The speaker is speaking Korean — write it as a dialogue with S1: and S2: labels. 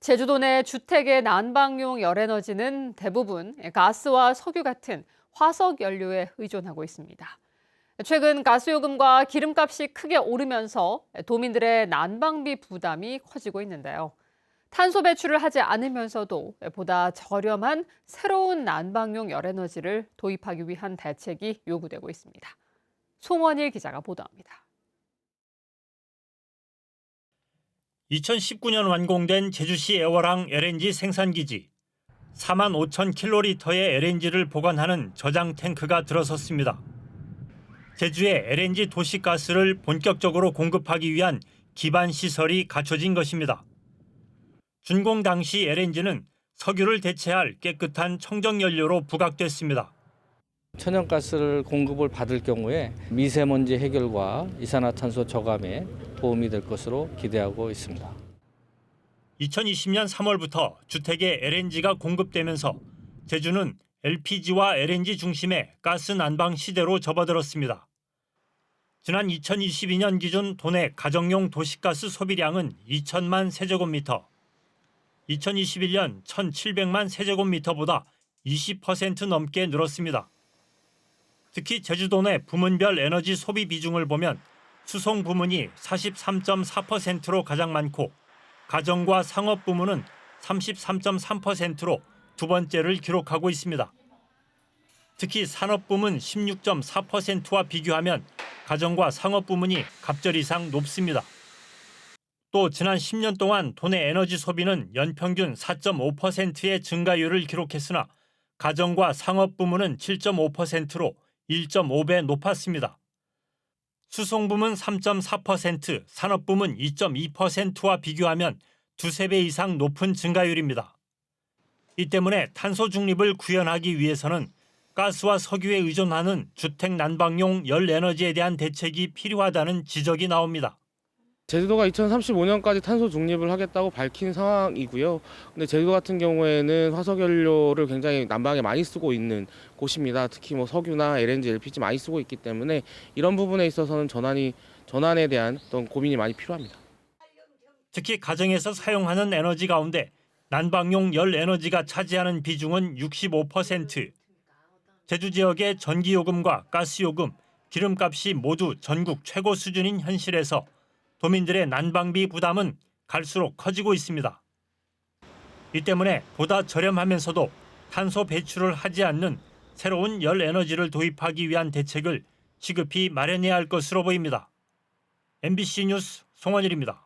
S1: 제주도 내 주택의 난방용 열에너지는 대부분 가스와 석유 같은 화석 연료에 의존하고 있습니다. 최근 가스요금과 기름값이 크게 오르면서 도민들의 난방비 부담이 커지고 있는데요. 탄소 배출을 하지 않으면서도 보다 저렴한 새로운 난방용 열에너지를 도입하기 위한 대책이 요구되고 있습니다. 송원일 기자가 보도합니다.
S2: 2019년 완공된 제주시 애월항 LNG 생산기지. 4만 5천 킬로리터의 LNG를 보관하는 저장 탱크가 들어섰습니다. 제주에 LNG 도시가스를 본격적으로 공급하기 위한 기반 시설이 갖춰진 것입니다. 준공 당시 LNG는 석유를 대체할 깨끗한 청정연료로 부각됐습니다.
S3: 천연가스를 공급을 받을 경우에 미세먼지 해결과 이산화탄소 저감에 도움이 될 것으로 기대하고 있습니다.
S2: 2020년 3월부터 주택에 LNG가 공급되면서 제주는 LPG와 LNG 중심의 가스 난방 시대로 접어들었습니다. 지난 2022년 기준 도내 가정용 도시가스 소비량은 2천만 세제곱미터, 2021년 1,700만 세제곱미터보다 20% 넘게 늘었습니다. 특히 제주도 내 부문별 에너지 소비 비중을 보면 수송 부문이 43.4%로 가장 많고 가정과 상업 부문은 33.3%로 두 번째를 기록하고 있습니다. 특히 산업 부문 16.4%와 비교하면 가정과 상업 부문이 갑절 이상 높습니다. 또 지난 10년 동안 도내 에너지 소비는 연평균 4.5%의 증가율을 기록했으나 가정과 상업 부문은 7.5%로 1.5배 높았습니다. 수송 부문 3.4%, 산업 부문 2.2%와 비교하면 두세 배 이상 높은 증가율입니다. 이 때문에 탄소 중립을 구현하기 위해서는 가스와 석유에 의존하는 주택 난방용 열에너지에 대한 대책이 필요하다는 지적이 나옵니다.
S4: 제주도가 2035년까지 탄소 중립을 하겠다고 밝힌 상황이고요. 근데 제주도 같은 경우에는 화석연료를 굉장히 난방에 많이 쓰고 있는 곳입니다. 특히 석유나 LNG, LPG 많이 쓰고 있기 때문에 이런 부분에 있어서는 전환에 대한 어떤 고민이 많이 필요합니다.
S2: 특히 가정에서 사용하는 에너지 가운데 난방용 열에너지가 차지하는 비중은 65%. 제주 지역의 전기요금과 가스요금, 기름값이 모두 전국 최고 수준인 현실에서 도민들의 난방비 부담은 갈수록 커지고 있습니다. 이 때문에 보다 저렴하면서도 탄소 배출을 하지 않는 새로운 열에너지를 도입하기 위한 대책을 시급히 마련해야 할 것으로 보입니다. MBC 뉴스 송원일입니다.